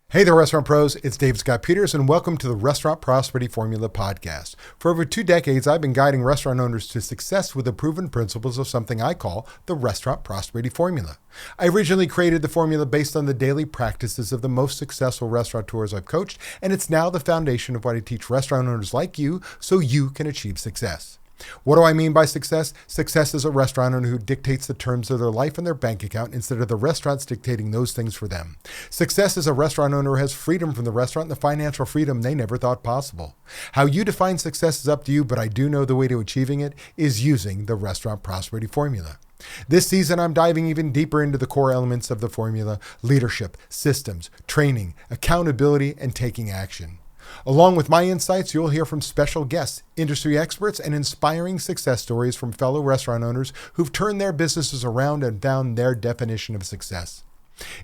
Hey there, restaurant pros. It's Dave Scott Peters, and welcome to the Restaurant Prosperity Formula podcast. For over 2 decades, I've been guiding restaurant owners to success with the proven principles of something I call the Restaurant Prosperity Formula. I originally created the formula based on the daily practices of the most successful restaurateurs I've coached, and it's now the foundation of what I teach restaurant owners like you so you can achieve success. What do I mean by success? Success is a restaurant owner who dictates the terms of their life and their bank account instead of the restaurants dictating those things for them. Success is a restaurant owner who has freedom from the restaurant and the financial freedom they never thought possible. How you define success is up to you, but I do know the way to achieving it is using the Restaurant Prosperity Formula. This season, I'm diving even deeper into the core elements of the formula: leadership, systems, training, accountability, and taking action. Along with my insights, you'll hear from special guests, industry experts, and inspiring success stories from fellow restaurant owners who've turned their businesses around and found their definition of success.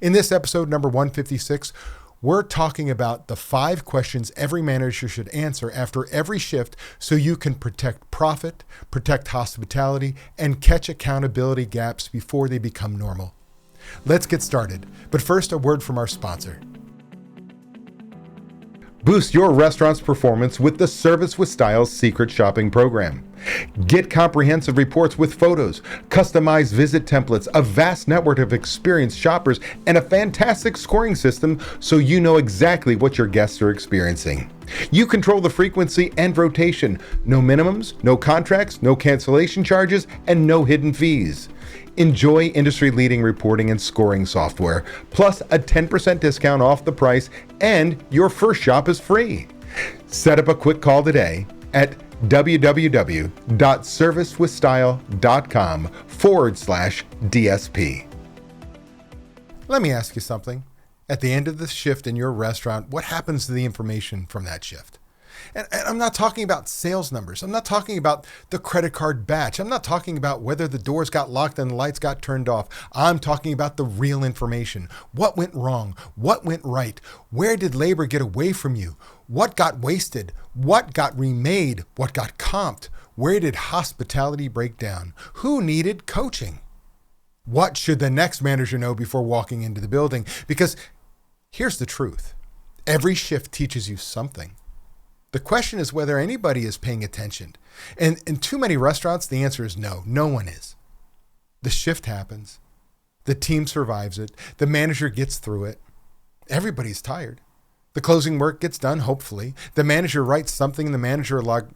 In this episode, number 156, we're talking about the 5 questions every manager should answer after every shift so you can protect profit, protect hospitality, and catch accountability gaps before they become normal. Let's get started. But first, a word from our sponsor. Boost your restaurant's performance with the Service with Style's secret shopping program. Get comprehensive reports with photos, customized visit templates, a vast network of experienced shoppers, and a fantastic scoring system so you know exactly what your guests are experiencing. You control the frequency and rotation. No minimums, no contracts, no cancellation charges, and no hidden fees. Enjoy industry-leading reporting and scoring software, plus a 10% discount off the price, and your first shop is free. Set up a quick call today at www.servicewithstyle.com/DSP. Let me ask you something. At the end of the shift in your restaurant, what happens to the information from that shift? And I'm not talking about sales numbers. I'm not talking about the credit card batch. I'm not talking about whether the doors got locked and the lights got turned off. I'm talking about the real information. What went wrong? What went right? Where did labor get away from you? What got wasted? What got remade? What got comped? Where did hospitality break down? Who needed coaching? What should the next manager know before walking into the building? Because here's the truth. Every shift teaches you something. The question is whether anybody is paying attention. And in too many restaurants, the answer is no. No one is. The shift happens. The team survives it. The manager gets through it. Everybody's tired. The closing work gets done, hopefully. The manager writes something in the manager log,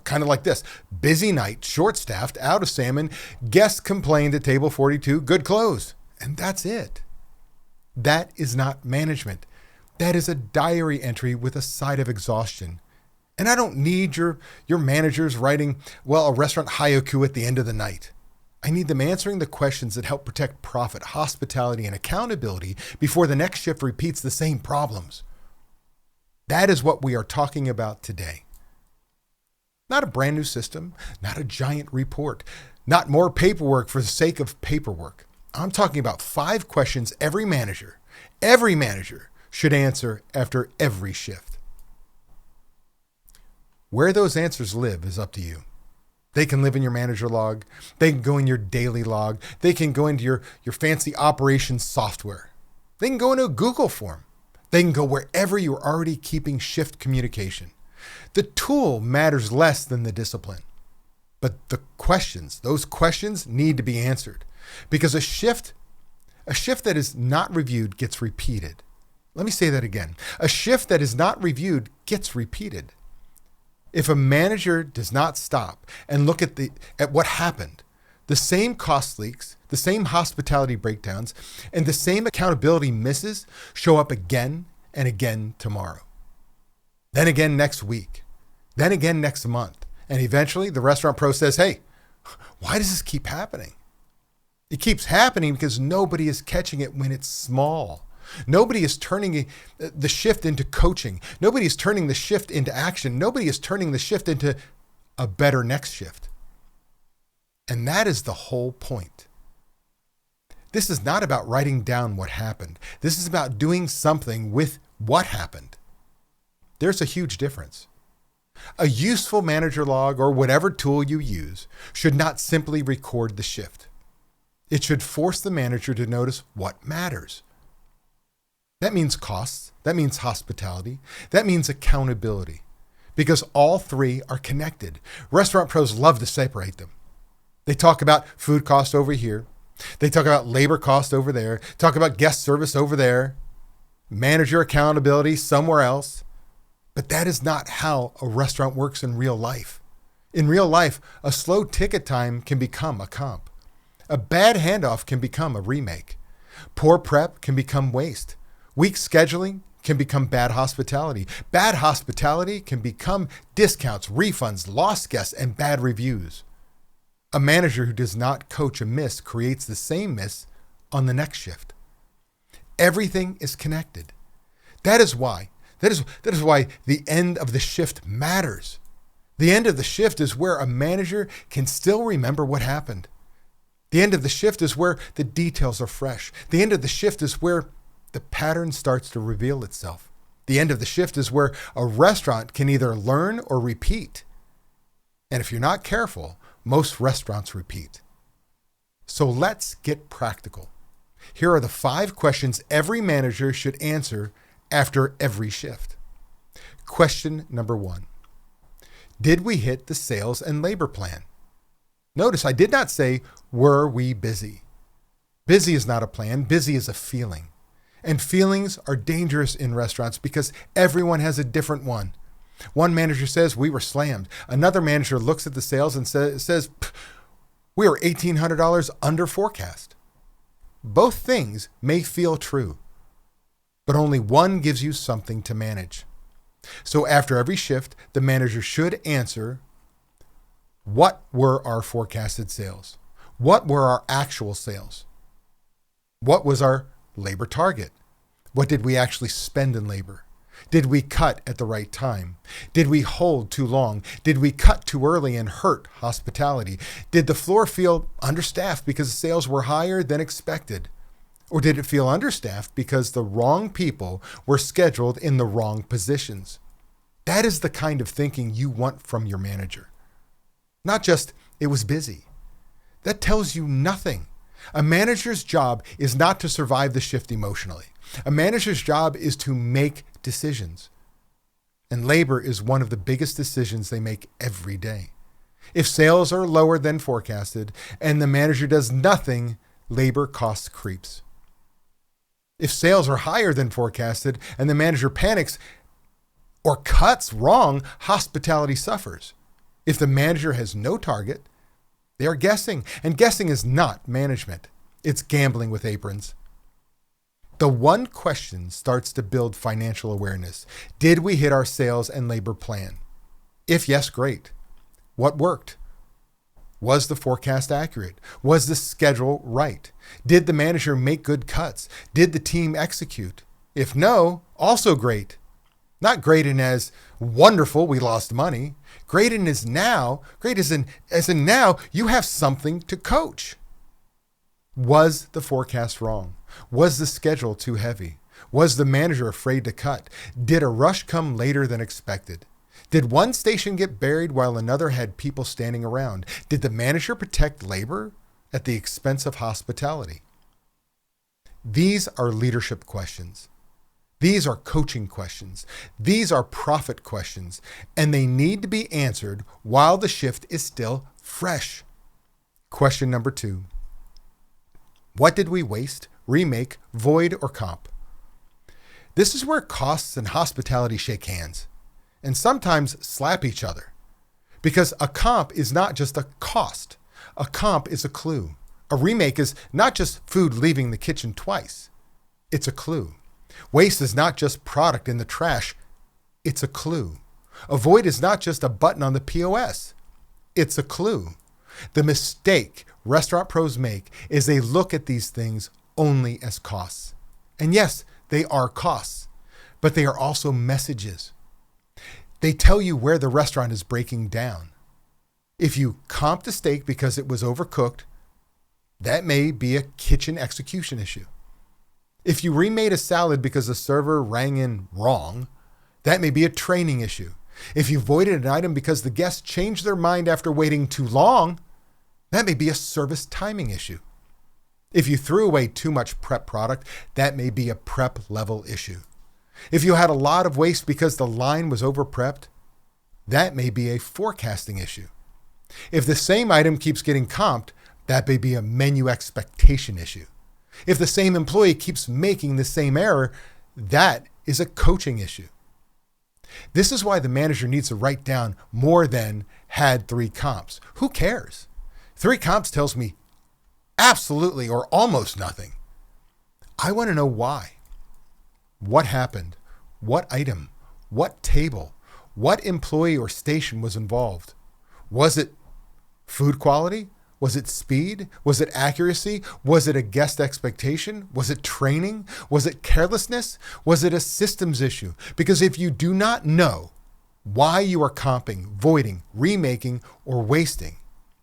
kind of like this: busy night, short-staffed, out of salmon, guests complained at table 42, good close. And that's it. That is not management. That is a diary entry with a side of exhaustion. And I don't need your managers writing, a restaurant haiku at the end of the night. I need them answering the questions that help protect profit, hospitality, and accountability before the next shift repeats the same problems. That is what we are talking about today. Not a brand new system, not a giant report, not more paperwork for the sake of paperwork. I'm talking about 5 questions every manager should answer after every shift. Where those answers live is up to you. They can live in your manager log. They can go in your daily log. They can go into your fancy operations software. They can go into a Google form. They can go wherever you're already keeping shift communication. The tool matters less than the discipline. But those questions need to be answered, because a shift that is not reviewed gets repeated. Let me say that again. A shift that is not reviewed gets repeated. If a manager does not stop and look at what happened, the same cost leaks, the same hospitality breakdowns, and the same accountability misses show up again and again tomorrow. Then again next week. Then again next month. And eventually the restaurant pro says, hey, why does this keep happening? It keeps happening because nobody is catching it when it's small. Nobody is turning the shift into coaching. Nobody is turning the shift into action. Nobody is turning the shift into a better next shift. And that is the whole point. This is not about writing down what happened. This is about doing something with what happened. There's a huge difference. A useful manager log, or whatever tool you use, should not simply record the shift. It should force the manager to notice what matters. That means costs. That means hospitality. That means accountability. Because all three are connected. Restaurant pros love to separate them. They talk about food cost over here. They talk about labor cost over there. Talk about guest service over there. Manager accountability somewhere else. But that is not how a restaurant works in real life. In real life, a slow ticket time can become a comp. A bad handoff can become a remake. Poor prep can become waste. Weak scheduling can become bad hospitality. Bad hospitality can become discounts, refunds, lost guests, and bad reviews. A manager who does not coach a miss creates the same miss on the next shift. Everything is connected. That is why the end of the shift matters. The end of the shift is where a manager can still remember what happened. The end of the shift is where the details are fresh. The end of the shift is where the pattern starts to reveal itself. The end of the shift is where a restaurant can either learn or repeat. And if you're not careful, most restaurants repeat. So let's get practical. Here are the 5 questions every manager should answer after every shift. Question number 1. Did we hit the sales and labor plan? Notice I did not say, were we busy? Busy is not a plan. Busy is a feeling. And feelings are dangerous in restaurants because everyone has a different one. One manager says we were slammed. Another manager looks at the sales and says we were $1,800 under forecast. Both things may feel true, but only one gives you something to manage. So after every shift, the manager should answer, what were our forecasted sales? What were our actual sales? What was our labor target? What did we actually spend in labor? Did we cut at the right time? Did we hold too long? Did we cut too early and hurt hospitality? Did the floor feel understaffed because sales were higher than expected? Or did it feel understaffed because the wrong people were scheduled in the wrong positions? That is the kind of thinking you want from your manager. Not just, it was busy. That tells you nothing. A manager's job is not to survive the shift emotionally. A manager's job is to make decisions. And labor is one of the biggest decisions they make every day. If sales are lower than forecasted and the manager does nothing, labor costs creeps. If sales are higher than forecasted and the manager panics or cuts wrong, hospitality suffers. If the manager has no target, they are guessing, and guessing is not management. It's gambling with aprons. The one question starts to build financial awareness. Did we hit our sales and labor plan? If yes, great. What worked? Was the forecast accurate? Was the schedule right? Did the manager make good cuts? Did the team execute? If no, also great. Not great in as wonderful, we lost money. Great in as now, great as in now, you have something to coach. Was the forecast wrong? Was the schedule too heavy? Was the manager afraid to cut? Did a rush come later than expected? Did one station get buried while another had people standing around? Did the manager protect labor at the expense of hospitality? These are leadership questions. These are coaching questions. These are profit questions, and they need to be answered while the shift is still fresh. Question number 2. What did we waste, remake, void, or comp? This is where costs and hospitality shake hands, and sometimes slap each other. Because a comp is not just a cost. A comp is a clue. A remake is not just food leaving the kitchen twice. It's a clue. Waste is not just product in the trash. It's a clue. A void is not just a button on the POS. It's a clue. The mistake restaurant pros make is they look at these things only as costs. And yes, they are costs, but they are also messages. They tell you where the restaurant is breaking down. If you comped a steak because it was overcooked, that may be a kitchen execution issue. If you remade a salad because the server rang in wrong, that may be a training issue. If you voided an item because the guests changed their mind after waiting too long, that may be a service timing issue. If you threw away too much prep product, that may be a prep level issue. If you had a lot of waste because the line was over prepped, that may be a forecasting issue. If the same item keeps getting comped, that may be a menu expectation issue. If the same employee keeps making the same error, that is a coaching issue. This is why the manager needs to write down more than had 3 comps. Who cares? 3 comps tells me absolutely or almost nothing. I want to know why. What happened? What item? What table? What employee or station was involved? Was it food quality? Was it speed? Was it accuracy? Was it a guest expectation? Was it training? Was it carelessness? Was it a systems issue? Because if you do not know why you are comping, voiding, remaking, or wasting,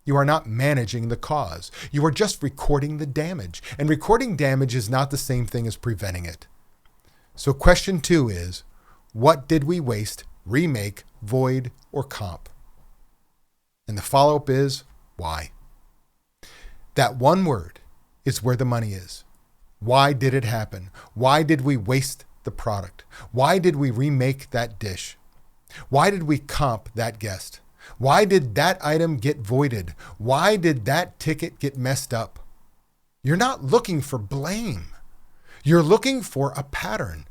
you are not managing the cause. You are just recording the damage. And recording damage is not the same thing as preventing it. So question 2 is, what did we waste, remake, void, or comp? And the follow-up is, why? That one word is where the money is. Why did it happen? Why did we waste the product? Why did we remake that dish? Why did we comp that guest? Why did that item get voided? Why did that ticket get messed up? You're not looking for blame. You're looking for a pattern.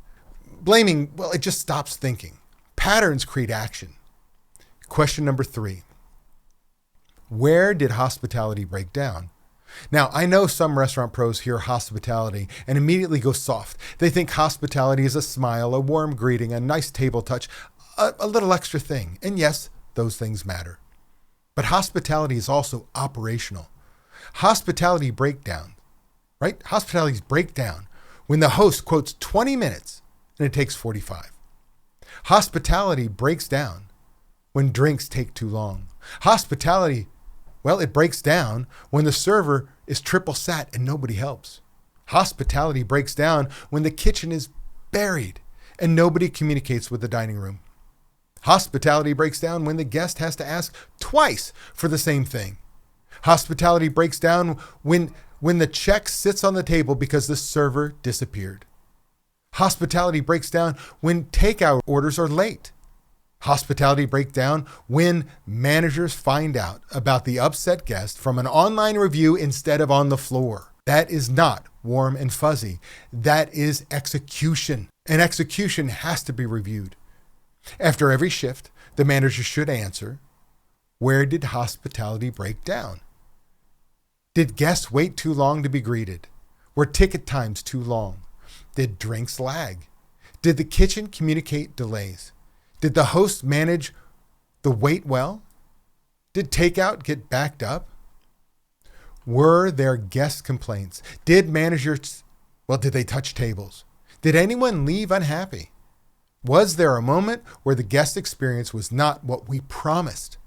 Blaming, well, it just stops thinking. Patterns create action. Question number 3. Where did hospitality break down? Now, I know some restaurant pros hear hospitality and immediately go soft. They think hospitality is a smile, a warm greeting, a nice table touch, a little extra thing. And yes, those things matter. But hospitality is also operational. Hospitality breakdown, right? Hospitalities break down when the host quotes 20 minutes and it takes 45. Hospitality breaks down when drinks take too long. Hospitality, well, it breaks down when the server is triple sat and nobody helps. Hospitality breaks down when the kitchen is buried and nobody communicates with the dining room. Hospitality breaks down when the guest has to ask twice for the same thing. Hospitality breaks down when the check sits on the table because the server disappeared. Hospitality breaks down when takeout orders are late. Hospitality breaks down when managers find out about the upset guest from an online review instead of on the floor. That is not warm and fuzzy. That is execution. And execution has to be reviewed. After every shift, the manager should answer, where did hospitality break down? Did guests wait too long to be greeted? Were ticket times too long? Did drinks lag? Did the kitchen communicate delays? Did the host manage the wait well? Did takeout get backed up? Were there guest complaints? Did managers, did they touch tables? Did anyone leave unhappy? Was there a moment where the guest experience was not what we promised?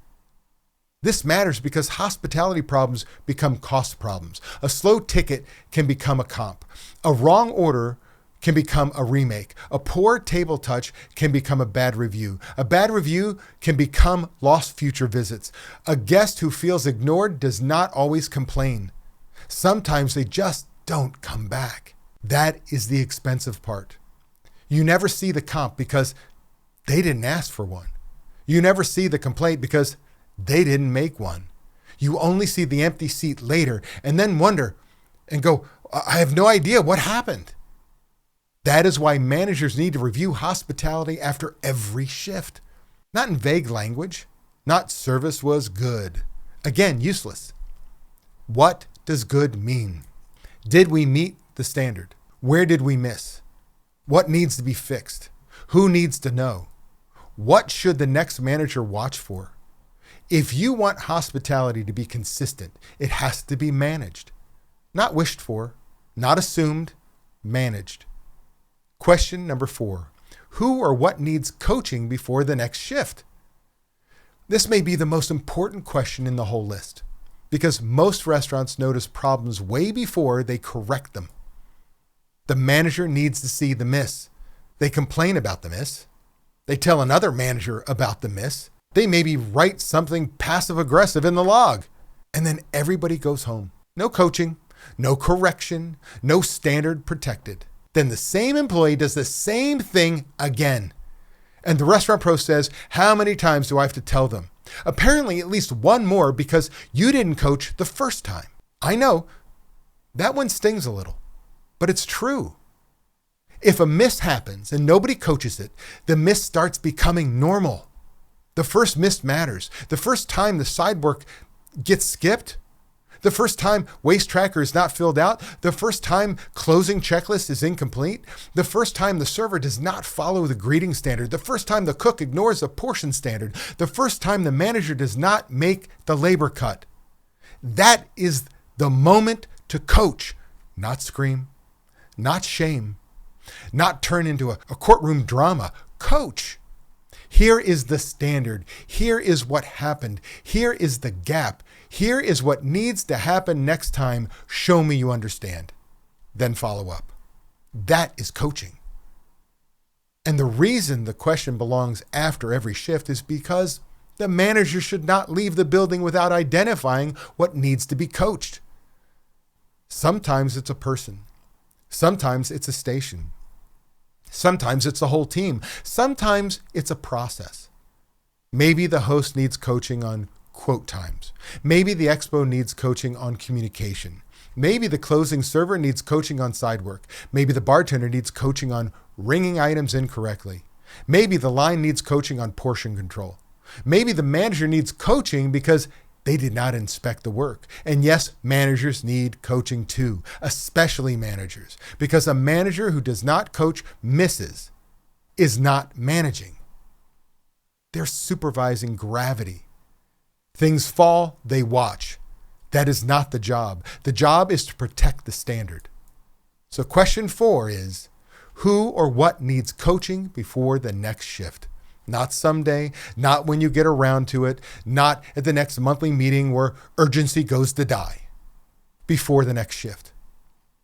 This matters because hospitality problems become cost problems. A slow ticket can become a comp. A wrong order can become a remake. A poor table touch can become a bad review. A bad review can become lost future visits. A guest who feels ignored does not always complain. Sometimes they just don't come back. That is the expensive part. You never see the comp because they didn't ask for one. You never see the complaint because they didn't make one. You only see the empty seat later and then wonder and go, I have no idea what happened. That is why managers need to review hospitality after every shift. Not in vague language, not service was good. Again, useless. What does good mean? Did we meet the standard? Where did we miss? What needs to be fixed? Who needs to know? What should the next manager watch for? If you want hospitality to be consistent, it has to be managed. Not wished for, not assumed, managed. Question number 4, who or what needs coaching before the next shift? This may be the most important question in the whole list because most restaurants notice problems way before they correct them. The manager needs to see the miss. They complain about the miss. They tell another manager about the miss. They maybe write something passive-aggressive in the log. And then everybody goes home. No coaching, no correction, no standard protected. Then the same employee does the same thing again. And the restaurant pro says, how many times do I have to tell them? Apparently at least one more because you didn't coach the first time. I know that one stings a little, but it's true. If a miss happens and nobody coaches it, the miss starts becoming normal. The first miss matters. The first time the side work gets skipped, the first time waste tracker is not filled out, the first time closing checklist is incomplete, the first time the server does not follow the greeting standard, the first time the cook ignores a portion standard, the first time the manager does not make the labor cut. That is the moment to coach, not scream, not shame, not turn into a courtroom drama. Coach. Here is the standard. Here is what happened. Here is the gap. Here is what needs to happen next time. Show me you understand. Then follow up. That is coaching. And the reason the question belongs after every shift is because the manager should not leave the building without identifying what needs to be coached. Sometimes it's a person. Sometimes it's a station. Sometimes it's the whole team. Sometimes it's a process. Maybe the host needs coaching on quote times. Maybe the expo needs coaching on communication. Maybe the closing server needs coaching on side work. Maybe the bartender needs coaching on ringing items incorrectly. Maybe the line needs coaching on portion control. Maybe the manager needs coaching because they did not inspect the work. And yes, managers need coaching too, especially managers, because a manager who does not coach misses is not managing. They're supervising gravity. Things fall, they watch. That is not the job. The job is to protect the standard. So question 4 is, who or what needs coaching before the next shift? Not someday, not when you get around to it, not at the next monthly meeting where urgency goes to die. Before the next shift.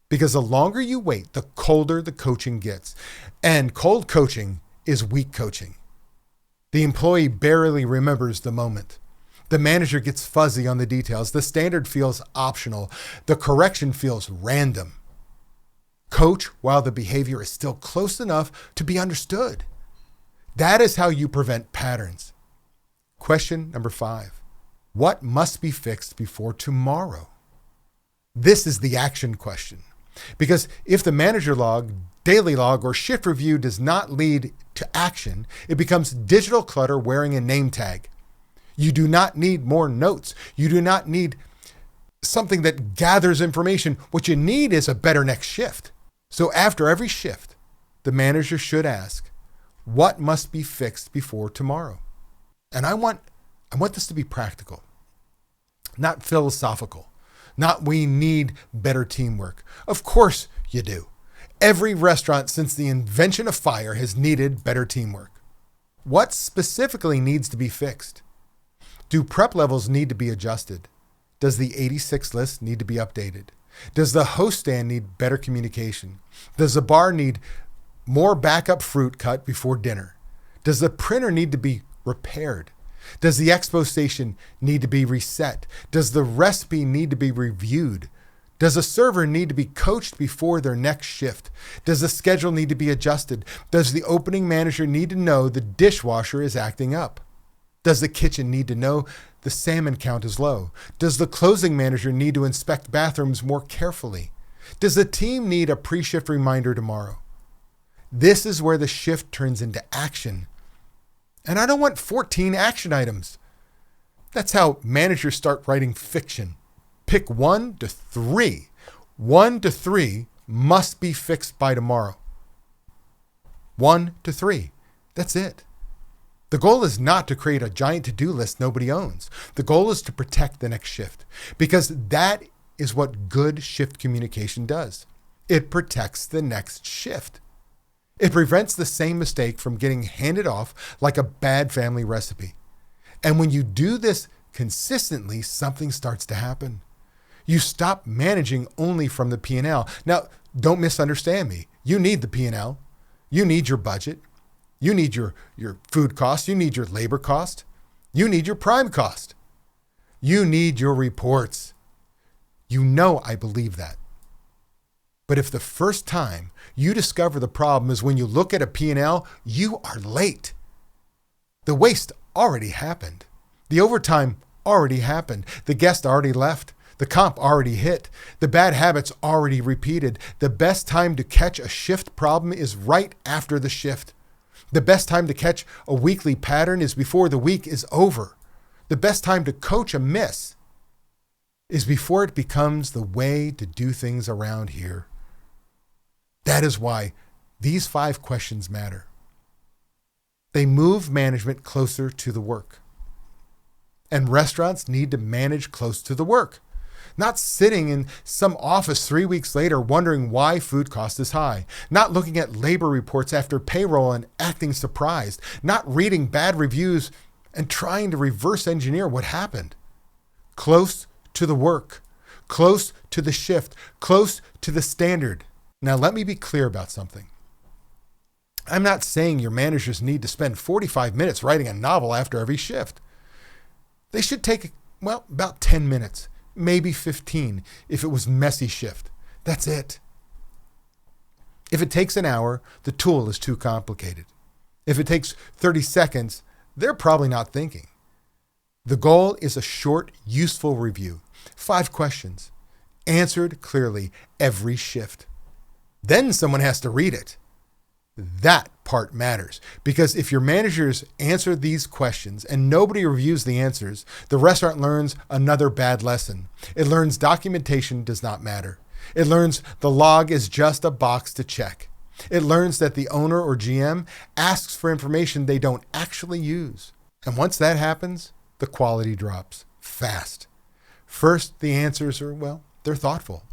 Because the longer you wait, the colder the coaching gets. And cold coaching is weak coaching. The employee barely remembers the moment. The manager gets fuzzy on the details. The standard feels optional. The correction feels random. Coach while the behavior is still close enough to be understood. That is how you prevent patterns. Question number 5. What must be fixed before tomorrow? This is the action question. Because if the manager log, daily log, or shift review does not lead to action, it becomes digital clutter wearing a name tag. You do not need more notes. You do not need something that gathers information. What you need is a better next shift. So after every shift, the manager should ask, what must be fixed before tomorrow? And I want this to be practical, not philosophical, not we need better teamwork. Of course you do. Every restaurant since the invention of fire has needed better teamwork. What specifically needs to be fixed? Do prep levels need to be adjusted? Does the 86 list need to be updated? Does the host stand need better communication? Does the bar need more backup fruit cut before dinner? Does the printer need to be repaired? Does the expo station need to be reset? Does the recipe need to be reviewed? Does a server need to be coached before their next shift? Does the schedule need to be adjusted? Does the opening manager need to know the dishwasher is acting up? Does the kitchen need to know the salmon count is low? Does the closing manager need to inspect bathrooms more carefully? Does the team need a pre-shift reminder tomorrow? This is where the shift turns into action. And I don't want 14 action items. That's how managers start writing fiction. Pick 1 to 3. 1 to 3 must be fixed by tomorrow. 1 to 3. That's it. The goal is not to create a giant to-do list nobody owns. The goal is to protect the next shift, because that is what good shift communication does. It protects the next shift. It prevents the same mistake from getting handed off like a bad family recipe. And when you do this consistently, something starts to happen. You stop managing only from the P&L. Now, don't misunderstand me. You need the P&L. You need your budget. You need your food cost. You need your labor cost. You need your prime cost. You need your reports. You know I believe that. But if the first time you discover the problem is when you look at a P&L, you are late. The waste already happened. The overtime already happened. The guest already left. The comp already hit. The bad habits already repeated. The best time to catch a shift problem is right after the shift. The best time to catch a weekly pattern is before the week is over. The best time to coach a miss is before it becomes the way to do things around here. That is why these 5 questions matter. They move management closer to the work. And restaurants need to manage close to the work, not sitting in some office 3 weeks later wondering why food cost is high, not looking at labor reports after payroll and acting surprised, not reading bad reviews and trying to reverse engineer what happened. Close to the work, close to the shift, close to the standard. Now, let me be clear about something. I'm not saying your managers need to spend 45 minutes writing a novel after every shift. They should take, about 10 minutes, maybe 15 if it was messy shift. That's it. If it takes an hour, the tool is too complicated. If it takes 30 seconds, they're probably not thinking. The goal is a short, useful review. 5 questions, answered clearly every shift. Then someone has to read it. That part matters, because if your managers answer these questions and nobody reviews the answers, the restaurant learns another bad lesson. It learns documentation does not matter. It learns the log is just a box to check. It learns that the owner or GM asks for information they don't actually use. And once that happens, the quality drops fast. First, the answers are, they're thoughtful.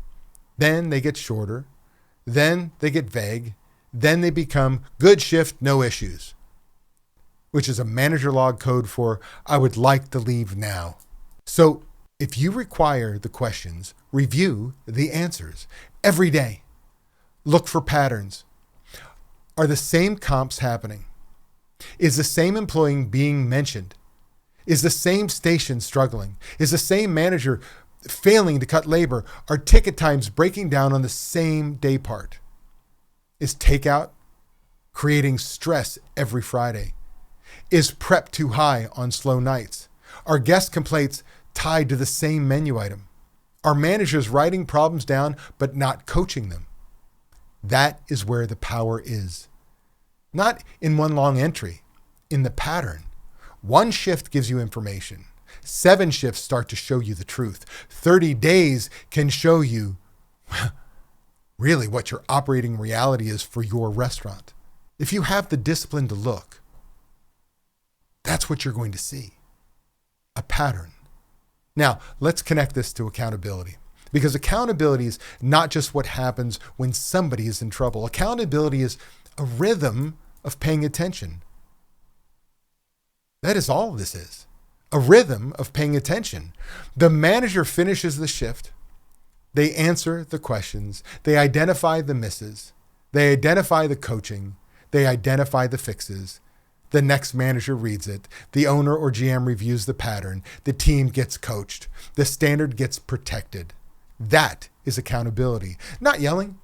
Then they get shorter. Then they get vague. Then they become good shift, no issues, which is a manager log code for I would like to leave now. So if you require the questions, review the answers every day. Look for patterns. Are the same comps happening? Is the same employee being mentioned? Is the same station struggling? Is the same manager failing to cut labor? Are ticket times breaking down on the same day part? Is takeout creating stress every Friday? Is prep too high on slow nights? Are guest complaints tied to the same menu item? Are managers writing problems down but not coaching them? That is where the power is. Not in one long entry, in the pattern. 1 shift gives you information. 7 shifts start to show you the truth. 30 days can show you really what your operating reality is for your restaurant. If you have the discipline to look, that's what you're going to see. A pattern. Now, let's connect this to accountability. Because accountability is not just what happens when somebody is in trouble. Accountability is a rhythm of paying attention. That is all this is. A rhythm of paying attention. The manager finishes the shift. They answer the questions. They identify the misses. They identify the coaching. They identify the fixes. The next manager reads it. The owner or GM reviews the pattern. The team gets coached. The standard gets protected. That is accountability. Not yelling,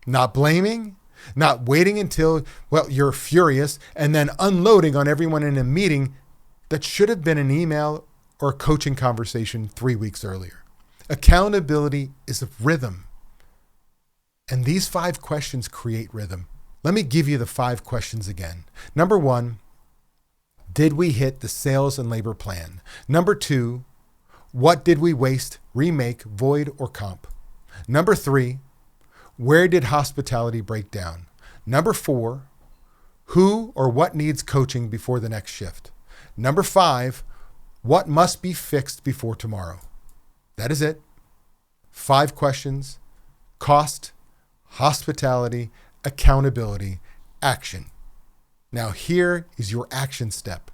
not blaming, not waiting until, you're furious and then unloading on everyone in a meeting that should have been an email or a coaching conversation 3 weeks earlier. Accountability is a rhythm. And these 5 questions create rhythm. Let me give you the 5 questions again. Number 1, did we hit the sales and labor plan? Number 2, what did we waste, remake, void, or comp? Number 3, where did hospitality break down? Number 4, who or what needs coaching before the next shift? Number 5, what must be fixed before tomorrow? That is it. 5 questions, cost, hospitality, accountability, action. Now here is your action step.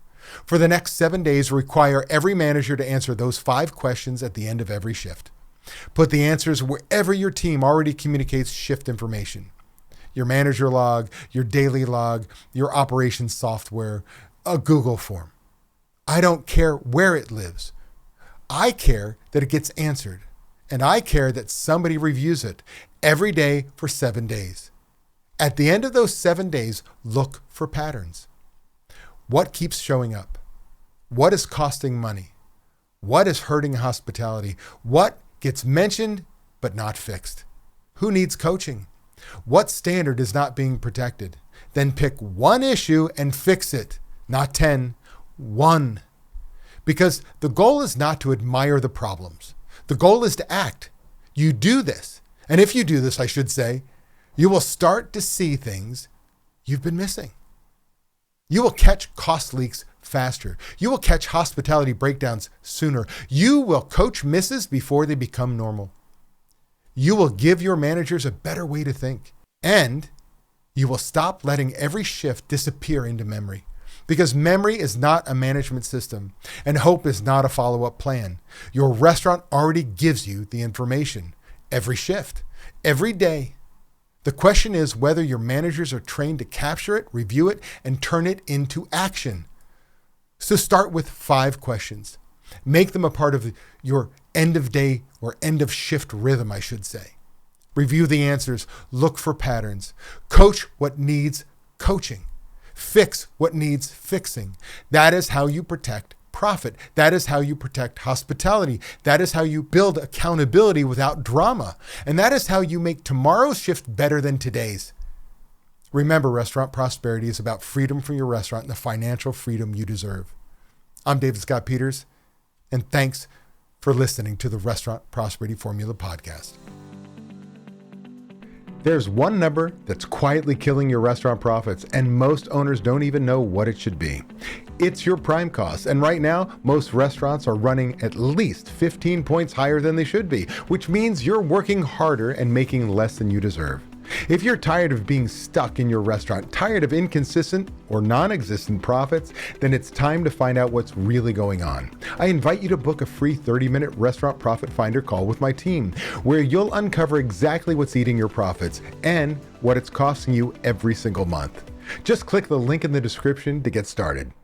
For the next 7 days, require every manager to answer those 5 questions at the end of every shift. Put the answers wherever your team already communicates shift information. Your manager log, your daily log, your operations software, a Google form. I don't care where it lives. I care that it gets answered. and I care that somebody reviews it every day for 7 days. At the end of those 7 days, look for patterns. What keeps showing up? What is costing money? What is hurting hospitality? What gets mentioned but not fixed? Who needs coaching? What standard is not being protected? Then pick one issue and fix it, not 10, one. Because the goal is not to admire the problems. The goal is to act. You do this. And if you do this, I should say, you will start to see things you've been missing. You will catch cost leaks faster. You will catch hospitality breakdowns sooner. You will coach misses before they become normal. You will give your managers a better way to think. And you will stop letting every shift disappear into memory. Because memory is not a management system, and hope is not a follow-up plan. Your restaurant already gives you the information every shift, every day. The question is whether your managers are trained to capture it, review it, and turn it into action. So start with 5 questions. Make them a part of your end of day or end of shift rhythm, I should say. Review the answers, look for patterns, coach what needs coaching, fix what needs fixing. That is how you protect profit. That is how you protect hospitality. That is how you build accountability without drama. And that is how you make tomorrow's shift better than today's. Remember, restaurant prosperity is about freedom from your restaurant and the financial freedom you deserve. I'm David Scott Peters, and thanks for listening to the Restaurant Prosperity Formula podcast. There's one number that's quietly killing your restaurant profits, and most owners don't even know what it should be. It's your prime cost, and right now, most restaurants are running at least 15 points higher than they should be, which means you're working harder and making less than you deserve. If you're tired of being stuck in your restaurant, tired of inconsistent or non-existent profits, then it's time to find out what's really going on. I invite you to book a free 30-minute Restaurant Profit Finder call with my team, where you'll uncover exactly what's eating your profits and what it's costing you every single month. Just click the link in the description to get started.